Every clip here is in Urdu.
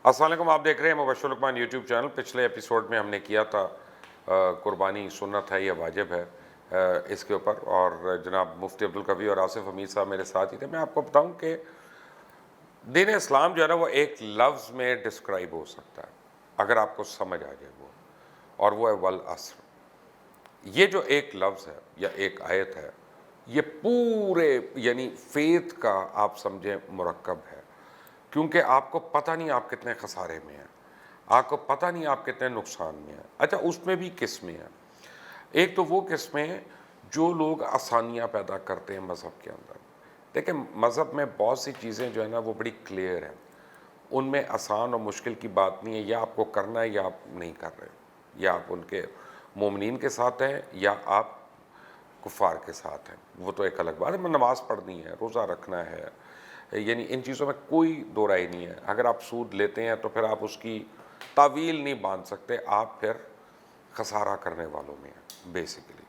السلام علیکم، آپ دیکھ رہے ہیں مبشر لقمان یوٹیوب چینل۔ پچھلے ایپیسوڈ میں ہم نے کیا تھا قربانی سنت ہے یا واجب ہے اس کے اوپر، اور جناب مفتی عبدالقوی اور آصف حمید صاحب میرے ساتھ ہی تھے۔ میں آپ کو بتاؤں کہ دین اسلام جو ہے نا وہ ایک لفظ میں ڈسکرائب ہو سکتا ہے اگر آپ کو سمجھ آ جائے وہ، اور وہ ہے والعصر۔ یہ جو ایک لفظ ہے یا ایک آیت ہے، یہ پورے یعنی فیتھ کا آپ سمجھیں مرکب ہے، کیونکہ آپ کو پتہ نہیں آپ کتنے خسارے میں ہیں، آپ کو پتہ نہیں آپ کتنے نقصان میں ہیں۔ اچھا، اس میں بھی قسمیں ہیں۔ ایک تو وہ قسمیں جو لوگ آسانیاں پیدا کرتے ہیں مذہب کے اندر۔ دیکھیں، مذہب میں بہت سی چیزیں جو ہے نا وہ بڑی کلیئر ہیں، ان میں آسان اور مشکل کی بات نہیں ہے، یا آپ کو کرنا ہے یا آپ نہیں کر رہے، یا آپ ان کے مومنین کے ساتھ ہیں یا آپ کفار کے ساتھ ہیں، وہ تو ایک الگ بات ہے۔ نماز پڑھنی ہے، روزہ رکھنا ہے، یعنی ان چیزوں میں کوئی دو رائے نہیں ہے۔ اگر آپ سود لیتے ہیں تو پھر آپ اس کی تعویل نہیں باندھ سکتے، آپ پھر خسارہ کرنے والوں میں ہیں بیسیکلی۔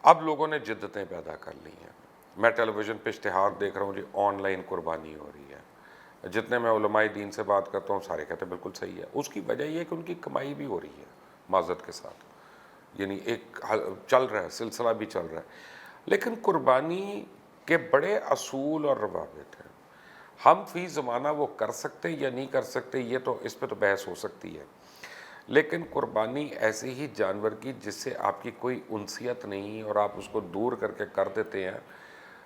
اب لوگوں نے جدتیں پیدا کر لی ہیں۔ میں ٹیلی ویژن پہ اشتہار دیکھ رہا ہوں جی، آن لائن قربانی ہو رہی ہے۔ جتنے میں علماء دین سے بات کرتا ہوں سارے کہتے ہیں بالکل صحیح ہے۔ اس کی وجہ یہ ہے کہ ان کی کمائی بھی ہو رہی ہے معذرت کے ساتھ، یعنی ایک چل رہا ہے، سلسلہ بھی چل رہا ہے۔ لیکن قربانی کے بڑے اصول اور روابط ہیں۔ ہم فی زمانہ وہ کر سکتے یا نہیں کر سکتے، یہ تو اس پہ تو بحث ہو سکتی ہے، لیکن قربانی ایسے ہی جانور کی جس سے آپ کی کوئی انسیت نہیں اور آپ اس کو دور کر کے کر دیتے ہیں،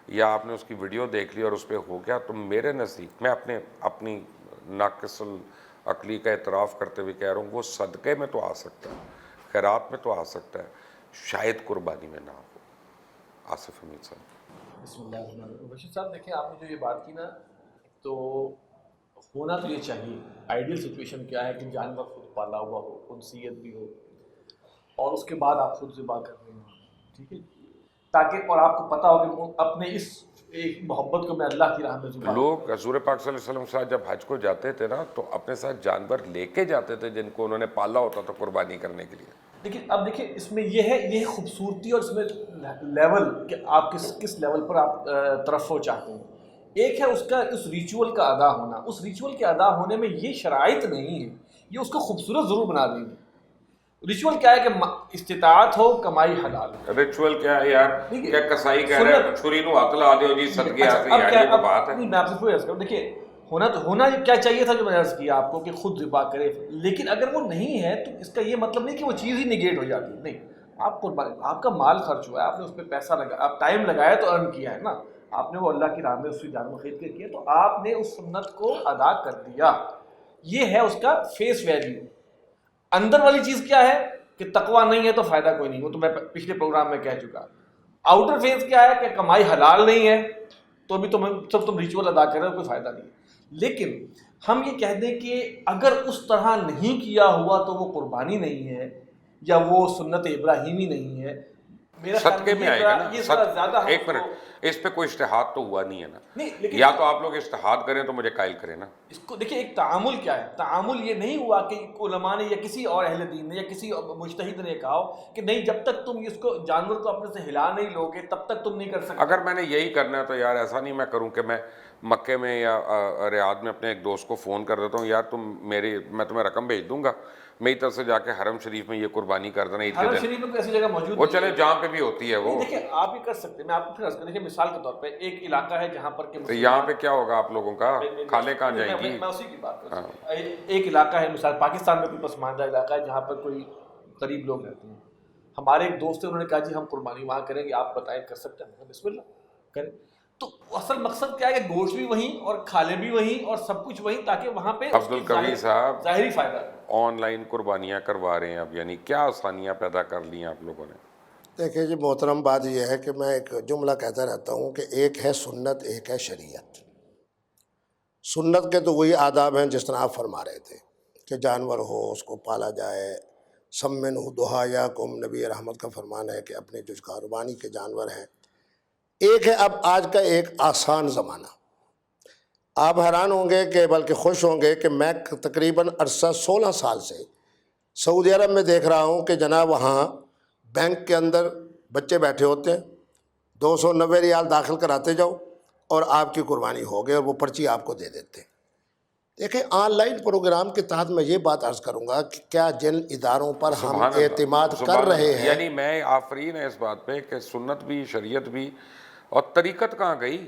یا آپ نے اس کی ویڈیو دیکھ لی اور اس پہ ہو گیا، تو میرے نزدیک، میں اپنی ناقص العقلی کا اعتراف کرتے ہوئے کہہ رہا ہوں، وہ صدقے میں تو آ سکتا ہے، خیرات میں تو آ سکتا ہے، شاید قربانی میں نہ ہو۔ آصف حمید صاحب۔ بسم اللہ الرحمن الرحیم۔ بشیر صاحب دیکھیں، آپ نے جو یہ بات کی نا، تو ہونا تو یہ چاہیے۔ آئیڈیل سچویشن کیا ہے کہ جانور خود پالا ہوا ہو، انسیت بھی ہو، اور اس کے بعد آپ خود ذبح کر رہے ہیں، ٹھیک ہے، تاکہ اور آپ کو پتہ ہو کہ اپنے اس ایک محبت کو میں اللہ کی راہ میں ذبح لوگ حضور پاک صلی اللہ علیہ وسلم کے ساتھ جب حج کو جاتے تھے نا تو اپنے ساتھ جانور لے کے جاتے تھے جن کو انہوں نے پالا ہوتا تھا قربانی کرنے کے لیے۔ لیکن اب دیکھیں اس میں یہ ہے خوبصورتی اور اس میں لیول کہ آپ کس لیول پر آپ طرف ہو چاہتے ہیں۔ ایک ہے اس ریچول کا ادا ہونا۔ اس ریچول کے ادا ہونے میں یہ شرائط نہیں ہے، یہ اس کو خوبصورت ضرور بنا دیں گے۔ ریچول کیا ہے کہ استطاعت ہو، کمائی حلال ہو۔ ریچول کیا ہے یار؟ کیا کسائی کہہ رہے ہیں چھری نو ہاتھ لا دیو جی صدقے آتے، یار یہ تو بات ہے۔ میں آپ سے کوئی عرض کروں، دیکھیے ہونا کیا چاہیے تھا جو میں نے عرض کیا آپ کو کہ خود ذبح کرے، لیکن اگر وہ نہیں ہے تو اس کا یہ مطلب نہیں کہ وہ چیز ہی نگیٹ ہو جاتی ہے۔ نہیں، آپ کا مال خرچ ہوا ہے، آپ نے اس پہ پیسہ لگایا، آپ ٹائم لگایا تو ارن کیا ہے نا، آپ نے وہ اللہ کی راہ میں اس کی جان خرید کے کیا، تو آپ نے اس سنت کو ادا کر دیا۔ یہ ہے اس کا فیس ویلیو۔ اندر والی چیز کیا ہے کہ تقویٰ نہیں ہے تو فائدہ کوئی نہیں، وہ تو میں پچھلے پروگرام میں کہہ چکا۔ آؤٹر فیس کیا ہے کہ کمائی حلال نہیں ہے تو بھی تم ریچول ادا کر رہے ہو، کوئی فائدہ نہیں ہے۔ لیکن ہم یہ کہہ دیں کہ اگر اس طرح نہیں کیا ہوا تو وہ قربانی نہیں ہے یا وہ سنت ابراہیمی نہیں ہے، میرا صدقے میں آئے گا نا۔ یہ زیادہ ایک منٹ، اس پہ کوئی اشتہاد تو ہوا نہیں ہے نا؟ نہیں، لیکن یا تو آپ لوگ اشتہاد کریں تو مجھے قائل کریں نا۔ اس کو دیکھیں، ایک تعامل کیا ہے؟ تعامل یہ نہیں ہوا کہ علماء نے یا کسی اور اہل دین نے یا کسی مجتہد نے کہا کہ نہیں جب تک تم اس کو جانور کو اپنے سے ہلا نہیں لوگے تب تک تم نہیں کر سکتے۔ اگر میں نے یہی کرنا ہے تو یار ایسا نہیں میں کروں کہ میں مکے میں یا ریاض میں اپنے ایک دوست کو فون کر دیتا ہوں، یار میں تمہیں رقم بھیج دوں گا، میری طرف سے جا کے حرم شریف میں یہ قربانی کر دینا عید کے حرم دن۔ شریف میں کوئی ایسی جگہ موجود وہ نہیں چلے جہاں پہ بھی ہوتی ہے وہ۔ دیکھیں آپ یہ کر سکتے ہیں، میں آپ کو پھر عرض کروں، دیکھیں مثال کے طور پہ ایک علاقہ ہے جہاں پر کہ تو یہاں پہ کیا ہوگا آپ لوگوں کا؟ کھالے کہاں جائیں گی؟ میں اسی کی بات کر رہا ہوں۔ ایک علاقہ ہے، مثال پاکستان میں کوئی پسماندہ علاقہ ہے جہاں پر کوئی غریب لوگ رہتے ہیں۔ ہمارے ایک دوست ہیں، انہوں نے کہا جی ہم قربانی وہاں کریں گے، آپ بتائیں کر سکتے ہیں؟ بسم اللہ کریں۔ تو اصل مقصد کیا ہے کہ گوشت بھی وہیں اور کھالے بھی وہیں اور سب کچھ وہیں، تاکہ وہاں پہ عبدالقوی صاحب ظاہری فائدہ آن لائن قربانیاں کروا رہے ہیں اب، یعنی کیا آسانیاں پیدا کر لی ہیں آپ لوگوں نے؟ دیکھیں جی محترم، بات یہ ہے کہ میں ایک جملہ کہتا رہتا ہوں کہ ایک ہے سنت، ایک ہے شریعت۔ سنت کے تو وہی آداب ہیں جس طرح آپ فرما رہے تھے کہ جانور ہو اس کو پالا جائے، سمن دہا یا کم، نبی رحمت کا فرمان ہے کہ اپنے جو قربانی کے جانور ہیں۔ ایک ہے اب آج کا ایک آسان زمانہ، آپ حیران ہوں گے کہ بلکہ خوش ہوں گے کہ میں تقریباً عرصہ 16 سال سے سعودی عرب میں دیکھ رہا ہوں کہ جناب وہاں بینک کے اندر بچے بیٹھے ہوتے ہیں، 290 ریال داخل کراتے جاؤ اور آپ کی قربانی ہو گئی، اور وہ پرچی آپ کو دے دیتے ہیں۔ دیکھیں آن لائن پروگرام کے تحت میں یہ بات عرض کروں گا کہ کیا جن اداروں پر ہم اعتماد کر رہے ہیں، یعنی میں آفرین ہے اس بات پہ کہ سنت بھی، شریعت بھی، اور طریقت کہاں گئی؟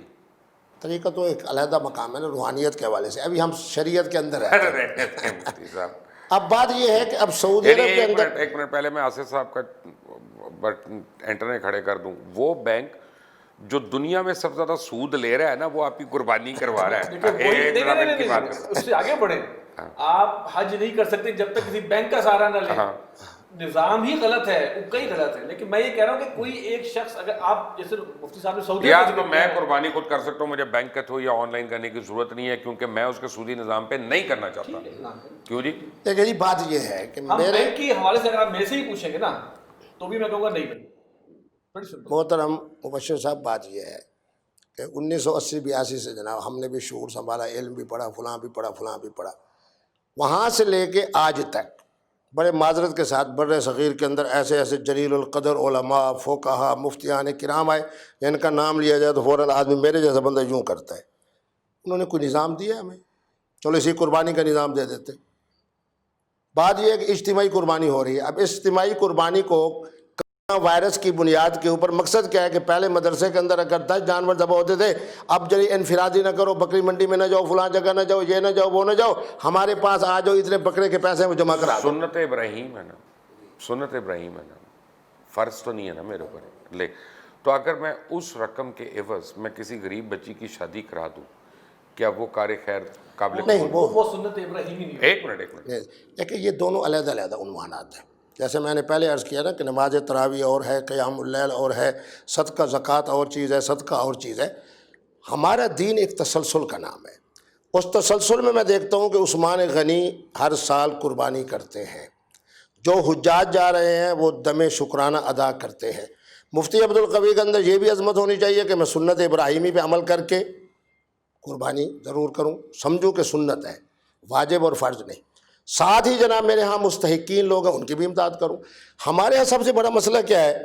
طریقہ تو ایک علیحدہ مقام ہے نا روحانیت کے حوالے سے، ابھی ہم شریعت کے اندر ہیں۔ مفتی صاحب اب بات یہ ہے کہ اب سعودی عرب کے اندر، ایک منٹ پہلے میں آصف صاحب کا انٹرنیٹ کھڑے کر دوں، وہ بینک جو دنیا میں سب سے زیادہ سود لے رہا ہے نا، وہ آپ کی قربانی کروا رہا ہے۔ اس سے آگے بڑھیں، آپ حج نہیں کر سکتے جب تک کسی بینک کا سہارا نہ لیں، نظام ہی غلط ہے، کئی غلط ہے۔ لیکن میں یہ کہہ رہا ہوں کہ کوئی ایک شخص، اگر آپ جیسے مفتی صاحب نے سعودی یا تو میں قربانی خود کر سکتا ہوں، مجھے بینک کے تھرو یا آن لائن کرنے کی ضرورت نہیں ہے، کیونکہ میں اس کے سودی نظام پہ نہیں کرنا چاہتا۔ کیوں جی؟ دیکھیں جی بات یہ ہے کہ ہم بینک کے حوالے سے اگر آپ میرے سے ہی پوچھیں گے نا تو بھی میں کہوں گا نہیں بھائی۔ محترم مبشر صاحب، بات یہ ہے کہ 1980-82 سے جناب ہم نے بھی شعور سنبھالا، علم بھی پڑھا، فلاں بھی پڑھا، فلاں بھی پڑھا، وہاں سے لے کے آج تک بڑے معذرت کے ساتھ بر صغیر کے اندر ایسے ایسے جلیل القدر علماء، فقہا، مفتیان کرام آئے جن کا نام لیا جائے تو فوراً آدمی میرے جیسا بندہ یوں کرتا ہے۔ انہوں نے کوئی نظام دیا ہمیں، چلو اسی قربانی کا نظام دے دیتے۔ بات یہ ہے کہ اجتماعی قربانی ہو رہی ہے۔ اب اجتماعی قربانی کو وائرس کی بنیاد کے اوپر مقصد کیا ہے کہ پہلے مدرسے کے اندر اگر 10 جانور ذبح ہوتے تھے، اب جی انفرادی نہ کرو، بکری منڈی میں نہ جاؤ، فلاں جگہ نہ جاؤ، یہ نہ جاؤ، وہ نہ جاؤ، ہمارے پاس آ جاؤ، اتنے بکرے کے پیسے وہ جمع کرا دو۔ سنت ابراہیم ہے نا، سنت ابراہیم ہے نا، فرض تو نہیں ہے نا میرے اوپر لے۔ تو اگر میں اس رقم کے عوض میں کسی غریب بچی کی شادی کرا دوں، کیا وہ کار خیر قابل؟ نہیں، وہ سنت ابراہیمی نہیں۔ ایک منٹ دیکھیں یہ دونوں علیحدہ علیحدہ عنوانات ہیں۔ جیسے میں نے پہلے عرض کیا نا کہ نماز تراویح اور ہے، قیام اللیل اور ہے، صدقہ زکوٰۃ اور چیز ہے، صدقہ اور چیز ہے۔ ہمارا دین ایک تسلسل کا نام ہے۔ اس تسلسل میں دیکھتا ہوں کہ عثمان غنی ہر سال قربانی کرتے ہیں، جو حجاج جا رہے ہیں وہ دم شکرانہ ادا کرتے ہیں۔ مفتی عبدالقوی کے اندر یہ بھی عظمت ہونی چاہیے کہ میں سنت ابراہیمی پہ عمل کر کے قربانی ضرور کروں، سمجھوں کہ سنت ہے، واجب اور فرض نہیں۔ ساتھ ہی جناب میرے ہاں مستحقین لوگ ہیں، ان کی بھی امداد کروں۔ ہمارے ہاں سب سے بڑا مسئلہ کیا ہے،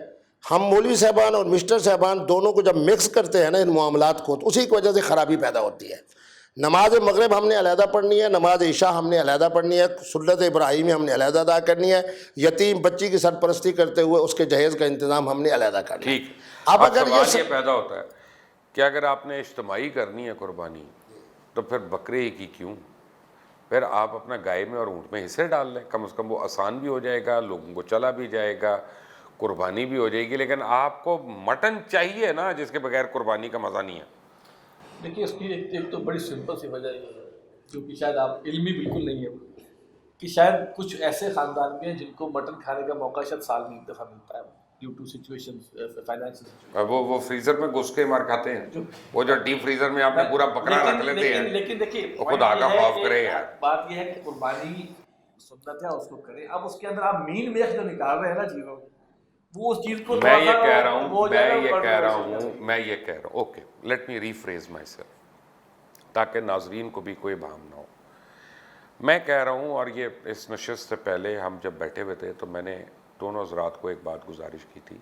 ہم مولوی صاحبان اور مسٹر صاحبان دونوں کو جب مکس کرتے ہیں نا ان معاملات کو، تو اسی کی وجہ سے خرابی پیدا ہوتی ہے۔ نماز مغرب ہم نے علیحدہ پڑھنی ہے، نماز عشاء ہم نے علیحدہ پڑھنی ہے، سنت ابراہیمی ہم نے علیحدہ ادا کرنی ہے، یتیم بچی کی سرپرستی کرتے ہوئے اس کے جہیز کا انتظام ہم نے علیحدہ کرنا ہے۔ ٹھیک۔ اب اگر یہ پیدا ہوتا ہے کہ اگر آپ نے اجتماعی کرنی ہے قربانی، تو پھر بکرے کی کیوں؟ پھر آپ اپنا گائے میں اور اونٹ میں حصے ڈال لیں، کم از کم وہ آسان بھی ہو جائے گا، لوگوں کو چلا بھی جائے گا، قربانی بھی ہو جائے گی۔ لیکن آپ کو مٹن چاہیے نا، جس کے بغیر قربانی کا مزہ نہیں ہے۔ دیکھیے اس کی ایک تو بڑی سمپل سی وجہ یہ ہے، جو کہ شاید آپ علمی بالکل نہیں ہے، کہ شاید کچھ ایسے خاندان بھی ہیں جن کو مٹن کھانے کا موقع شاید سال میں ایک دفعہ ملتا ہے، due to situation, financial situation. وہ فریزر میں گھس کے مار کھاتے ہیں، وہ جو ڈیپ فریزر میں آپ نے پورا بکرا رکھ لیتے ہیں۔ لیکن دیکھیے خدا کا خوف کرے یار، بات یہ ہے کہ قربانی سنت ہے، اس کو کریں۔ اب اس کے اندر آپ مین میخ جو نکال رہے ہیں نا چیزوں، وہ اس چیز کو میں یہ کہہ رہا ہوں، okay let me refreeze myself, تاکہ ناظرین کو بھی کوئی بہم نہ ہو۔ میں کہہ رہا ہوں، اور یہ اس نشست سے پہلے ہم جب بیٹھے ہوئے تھے تو میں نے دونوں حضرات کو ایک بات گزارش کی تھی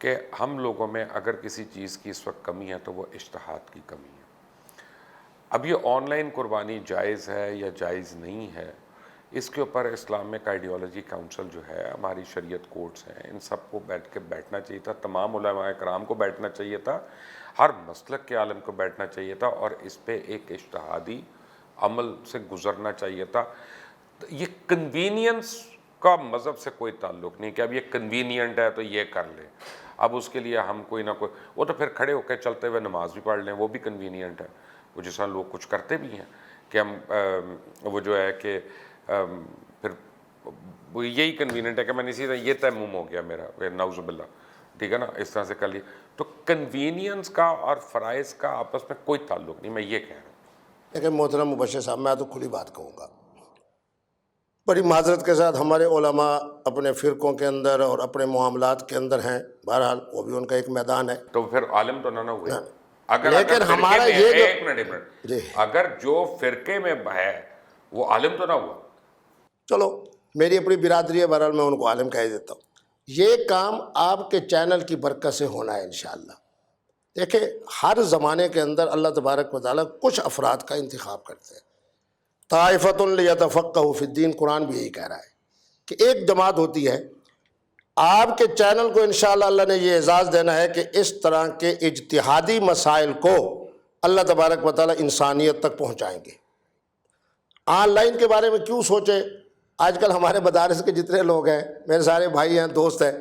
کہ ہم لوگوں میں اگر کسی چیز کی اس وقت کمی ہے تو وہ اجتہاد کی کمی ہے۔ اب یہ آن لائن قربانی جائز ہے یا جائز نہیں ہے، اس کے اوپر اسلامک آئیڈیالوجی کاؤنسل جو ہے، ہماری شریعت کورٹس ہیں، ان سب کو بیٹھنا چاہیے تھا، تمام علماء کرام کو بیٹھنا چاہیے تھا، ہر مسلک کے عالم کو بیٹھنا چاہیے تھا، اور اس پہ ایک اجتہادی عمل سے گزرنا چاہیے تھا۔ یہ کنوینئنس کا مذہب سے کوئی تعلق نہیں کہ اب یہ کنوینئنٹ ہے تو یہ کر لیں، اب اس کے لیے ہم کوئی نہ کوئی، وہ تو پھر کھڑے ہو کے چلتے ہوئے نماز بھی پڑھ لیں، وہ بھی کنوینئنٹ ہے، وہ جس طرح لوگ کچھ کرتے بھی ہیں کہ ہم وہ جو ہے کہ پھر وہ یہی کنوینئنٹ ہے کہ میں نے اسی طرح یہ تیمم ہو گیا میرا، نعوذ باللہ، ٹھیک ہے نا، اس طرح سے کر لی۔ تو کنوینئنس کا اور فرائض کا آپس میں کوئی تعلق نہیں، میں یہ کہہ رہا ہوں۔ لیکن محترم مبشر صاحب، میں تو کھلی بات کہوں گا، بڑی معذرت کے ساتھ ہمارے علماء اپنے فرقوں کے اندر اور اپنے معاملات کے اندر ہیں، بہرحال وہ بھی ان کا ایک میدان ہے، تو پھر عالم تو نہ ہوئے۔ لیکن ہمارا یہ جو ایک منٹ، اگر جو فرقے میں ہے وہ عالم تو نہ ہوا۔ چلو میری اپنی برادری ہے، بہرحال میں ان کو عالم کہہ دیتا ہوں۔ یہ کام آپ کے چینل کی برکت سے ہونا ہے انشاءاللہ۔ دیکھیں ہر زمانے کے اندر اللہ تبارک و تعالیٰ کچھ افراد کا انتخاب کرتے ہیں، طائفۃ لیتفقہوا فی الدین، قرآن بھی یہی کہہ رہا ہے کہ ایک جماعت ہوتی ہے. آپ کے چینل کو انشاءاللہ اللہ نے یہ اعزاز دینا ہے کہ اس طرح کے اجتہادی مسائل کو اللہ تبارک و تعالیٰ انسانیت تک پہنچائیں گے. آن لائن کے بارے میں کیوں سوچیں؟ آج کل ہمارے مدارس کے جتنے لوگ ہیں، میرے سارے بھائی ہیں، دوست ہیں،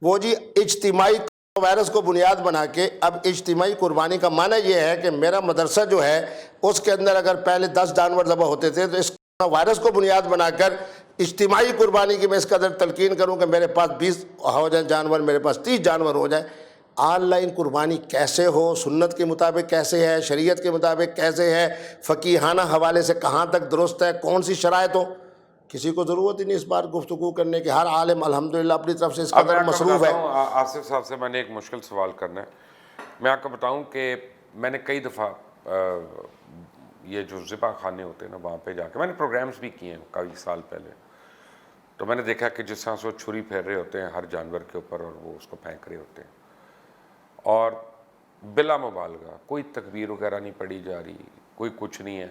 وہ جی اجتماعی وائرس کو بنیاد بنا کے، اب اجتماعی قربانی کا معنی یہ ہے کہ میرا مدرسہ جو ہے اس کے اندر اگر پہلے 10 جانور ذبح ہوتے تھے تو اس وائرس کو بنیاد بنا کر اجتماعی قربانی کی میں اس قدر تلقین کروں کہ میرے پاس 20 ہو جائیں جانور، میرے پاس 30 جانور ہو جائیں. آن لائن قربانی کیسے ہو، سنت کے مطابق کیسے ہے، شریعت کے مطابق کیسے ہے، فقیہانہ حوالے سے کہاں تک درست ہے، کون سی شرائط ہو، کسی کو ضرورت ہی نہیں اس بار گفتگو کرنے کی. ہر عالم الحمدللہ اپنی طرف سے اس اب میں قدر آپ کو مصروف بتاتا ہے. ہوں، آصف صاحب سے میں نے ایک مشکل سوال کرنا ہے. میں آپ کو بتاؤں کہ میں نے کئی دفعہ یہ جو ذبح خانے ہوتے ہیں نا، وہاں پہ جا کے میں نے پروگرامز بھی کیے ہیں کئی سال پہلے. تو میں نے دیکھا کہ جس طرح سے وہ چھری پھیر رہے ہوتے ہیں ہر جانور کے اوپر اور وہ اس کو پھینک رہے ہوتے ہیں، اور بلا مبالغہ کوئی تکبیر وغیرہ نہیں پڑھی جا رہی، کوئی کچھ نہیں ہے.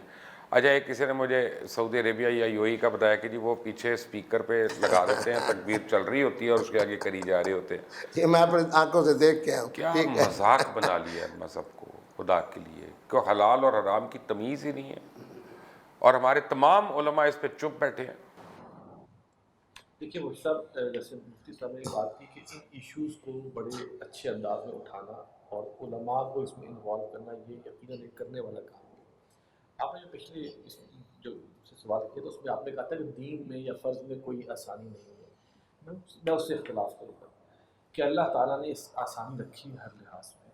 اچھا، ایک کسی نے مجھے سعودی عربیہ یا یو اے ای کا بتایا کہ جی وہ پیچھے اسپیکر پہ لگا دیتے ہیں، تکبیر چل رہی ہوتی ہے اور اس کے آگے کری جا رہے ہوتے ہیں. یہ میں اپنی آنکھوں سے دیکھ کے آیا ہوں. کیا مذاق بنا لیا ہے مذہب کو خدا کے لیے، کہ حلال اور حرام کی تمیز ہی نہیں ہے، اور ہمارے تمام علماء اس پہ چپ بیٹھے ہیں. دیکھیے مفتی صاحب، جیسے مفتی صاحب نے بات کی کہ ان ایشوز کو بڑے اچھے انداز میں اٹھانا اور علماء کو اس میں انوالو کرنا، یہ یقیناً ایک کرنے والا کام ہے. آپ نے جو پچھلے جو سوال کیا تھا اس میں آپ نے کہا تھا کہ دین میں یا فرض میں کوئی آسانی نہیں ہے. میں اس سے اختلاف کروں گا کہ اللہ تعالیٰ نے اس آسانی رکھی ہے ہر لحاظ میں.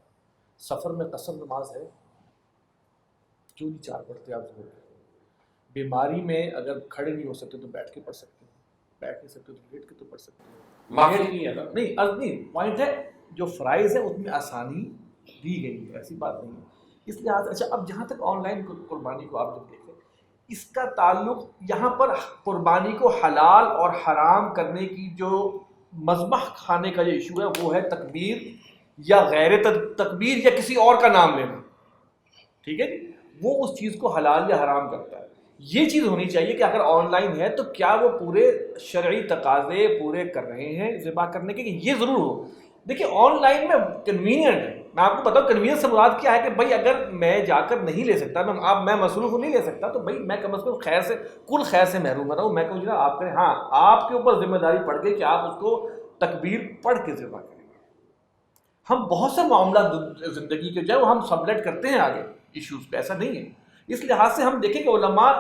سفر میں قصر نماز ہے، کیوں نہیں 4 پڑھتے آپ ضرور. بیماری میں اگر کھڑے نہیں ہو سکتے تو بیٹھ کے پڑھ سکتے ہیں، بیٹھ نہیں سکتے تو لیٹ کے تو پڑھ سکتے ہیں. معافی نہیں ہے نا. نہیں عرض نہیں، پوائنٹ ہے جو فرائض ہے اس میں آسانی دی گئی ہے، ایسی بات نہیں ہے. اس لحاظ سے اچھا، اب جہاں تک آن لائن قربانی کو آپ جب دیکھیں، اس کا تعلق یہاں پر قربانی کو حلال اور حرام کرنے کی جو مذبح کھانے کا جو ایشو ہے وہ ہے تکبیر یا غیر تکبیر یا کسی اور کا نام لینا. ٹھیک ہے جی، وہ اس چیز کو حلال یا حرام کرتا ہے. یہ چیز ہونی چاہیے کہ اگر آن لائن ہے تو کیا وہ پورے شرعی تقاضے پورے کر رہے ہیں ذبح کرنے کے، کہ یہ ضرور ہو. دیکھیے آن لائن میں کنوینئنٹ ہے، میں آپ کو بتاؤں کنوینئنس سے مراد کیا ہے کہ بھائی اگر میں جا کر نہیں لے سکتا، میں مصروف نہیں لے سکتا، تو بھائی میں کم از کم خیر سے، کل خیر سے محروم رہا ہوں. میں کہوں جناب آپ کریں، ہاں آپ کے اوپر ذمہ داری پڑ گئی کہ آپ اس کو تکبیر پڑھ کے ذبح کریں. ہم بہت سے معاملات زندگی کے جو ہے وہ ہم سبلیٹ کرتے ہیں آگے ایشوز پہ، ایسا نہیں ہے. اس لحاظ سے ہم دیکھیں کہ علماء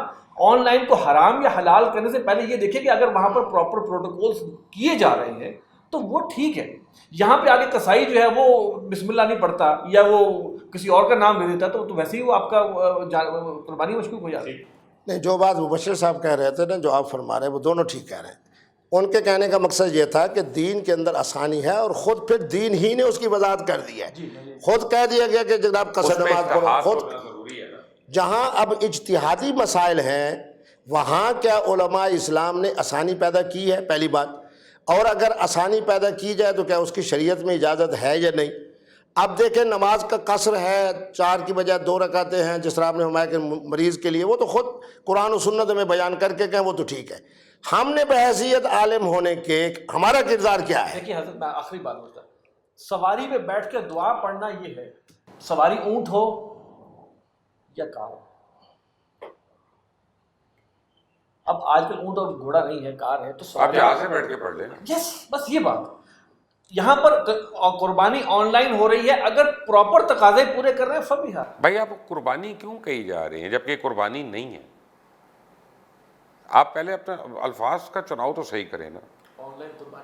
آن لائن کو حرام یا حلال کرنے سے پہلے یہ دیکھیں کہ اگر وہاں پر پراپر پروٹوکولز کیے جا رہے ہیں تو وہ ٹھیک ہے. یہاں پہ آگے قصائی جو ہے وہ بسم اللہ نہیں پڑھتا یا وہ کسی اور کا نام لے دیتا تو ویسے ہی وہ آپ کا قربانی مشکوک ہو جاتی ہے. نہیں، جو بات مبشر صاحب کہہ رہے تھے نا، جو آپ فرما رہے ہیں وہ دونوں ٹھیک کہہ رہے ہیں. ان کے کہنے کا مقصد یہ تھا کہ دین کے اندر آسانی ہے، اور خود پھر دین ہی نے اس کی وضاحت کر دی ہے. خود کہہ دیا گیا کہ جناب قصر نماز پڑھو. خود جہاں اب اجتہادی مسائل ہیں وہاں کیا علماء اسلام نے آسانی پیدا کی ہے، پہلی بات. اور اگر آسانی پیدا کی جائے تو کیا اس کی شریعت میں اجازت ہے یا نہیں. اب دیکھیں نماز کا قصر ہے، 4 کی بجائے 2 رکعتیں ہیں، جس طرح آپ نے فرمایا کہ مریض کے لیے، وہ تو خود قرآن و سنت میں بیان کر کے کہیں وہ تو ٹھیک ہے. ہم نے بحیثیت عالم ہونے کے ہمارا کردار کیا ہے؟ دیکھیے حضرت، میں آخری بات ہوتا ہے، سواری میں بیٹھ کے دعا پڑھنا یہ ہے، سواری اونٹ ہو یا کار. اب آج کل اونٹ اور گھوڑا نہیں ہے، کار ہے، تو آپ جہاز سے بیٹھ کے پڑھ لیں. یس، بس یہ بات. یہاں پر قربانی آن لائن ہو رہی ہے، اگر پراپر تقاضے پورے کر رہے ہیں فبیہا. بھائی آپ قربانی کیوں کہی جا رہی ہیں جبکہ قربانی نہیں ہے؟ آپ پہلے اپنے الفاظ کا چناؤ تو صحیح کریں نا.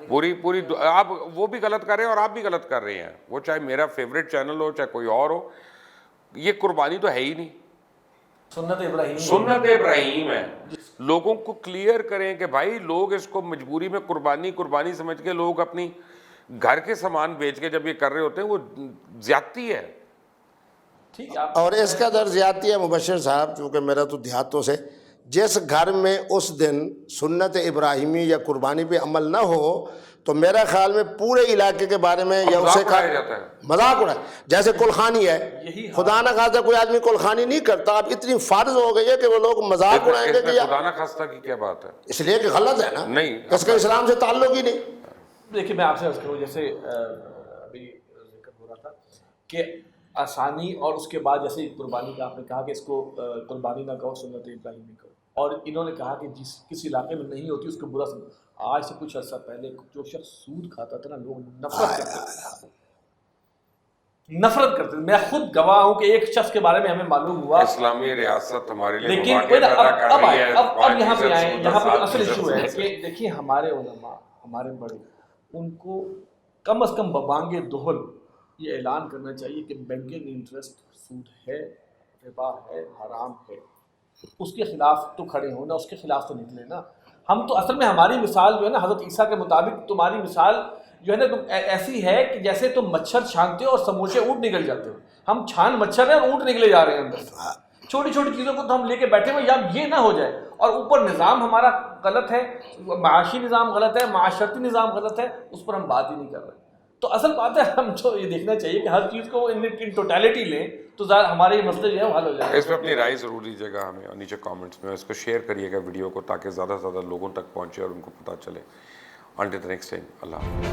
پوری آپ وہ بھی غلط کر رہے ہیں اور آپ بھی غلط کر رہے ہیں. وہ چاہے میرا فیوریٹ چینل ہو چاہے کوئی اور ہو، یہ قربانی تو ہے ہی نہیں. سنت ابراہیم ہے. لوگوں کو کلیئر کریں کہ بھائی لوگ اس کو مجبوری میں قربانی سمجھ کے لوگ اپنی گھر کے سامان بیچ کے جب یہ کر رہے ہوتے ہیں وہ زیادتی ہے. اور اس کا در زیادتی ہے مبشر صاحب، چونکہ میرا تو دیہاتوں سے جس گھر میں اس دن سنت ابراہیمی یا قربانی پہ عمل نہ ہو تو میرا خیال میں پورے علاقے کے بارے میں یا اسے اڑایا جاتا ہے. مذاق اڑائے. جیسے کلخانی ہے, خدا نہ خواستہ کوئی آدمی کلخانی نہیں کرتا, اب اتنی فرض ہو گئی ہے کہ وہ لوگ مذاق اڑائیں گے کہ خدا نہ خواستہ کی کیا بات ہے, اس لیے کہ غلط ہے نا, نہیں اس کا اسلام سے تعلق ہی نہیں. دیکھیے میں آپ سے عرض کروں, جیسے ابھی ذکر ہو رہا تھا کہ آسانی اور اس کے بعد جیسے قربانی کا آپ نے کہا کہ اس کو قربانی نہ کہو, سنت ابراہیمی کرو, اور انہوں نے کہا کہ جس کس علاقے میں نہیں ہوتی اس کو برا سمجھو. آج سے کچھ عرصہ پہلے جو شخص سود کھاتا تھا نا, لوگ نفرت کرتے تھے. میں خود گواہ ہوں کہ ایک شخص کے بارے میں ہمیں معلوم ہوا, اسلامی ریاست ہمارے لیے لیکن اب یہاں پہ آئیں, یہاں پہ اصل ایشو ہے کہ دیکھیے ہمارے علماء, ہمارے بڑے, ان کو کم از کم ببانگ دہل یہ اعلان کرنا چاہیے کہ بینکنگ انٹرسٹ سود ہے, ربا ہے, حرام ہے. اس کے خلاف تو کھڑے ہوں نا, اس کے خلاف تو نکلے نا. ہم تو اصل میں ہماری مثال جو ہے نا حضرت عیسیٰ کے مطابق تمہاری مثال جو ہے نا ایسی ہے کہ جیسے تم مچھر چھانتے ہو اور سموسے اونٹ نکل جاتے ہو. ہم چھان مچھر ہیں اور اونٹ نکلے جا رہے ہیں اندر سے. چھوٹی چھوٹی چیزوں کو تو ہم لے کے بیٹھے ہوئے, یا یہ نہ ہو جائے, اور اوپر نظام ہمارا غلط ہے, معاشی نظام غلط ہے, معاشرتی نظام غلط ہے, اس پر ہم بات ہی نہیں کر رہے. تو اصل بات ہے ہم جو یہ دیکھنا چاہیے کہ ہر چیز کو ان ٹوٹیلٹی لیں تو ہمارے یہ مسئلے جو ہے وہ حل ہو جائے گا. اس میں اپنی رائے ضرور دیجیے گا ہمیں, اور نیچے کامنٹس میں اس کو شیئر کریے گا ویڈیو کو, تاکہ زیادہ سے زیادہ لوگوں تک پہنچے اور ان کو پتہ چلے. انٹل دی نیکسٹ ٹائم, اللہ حافظ.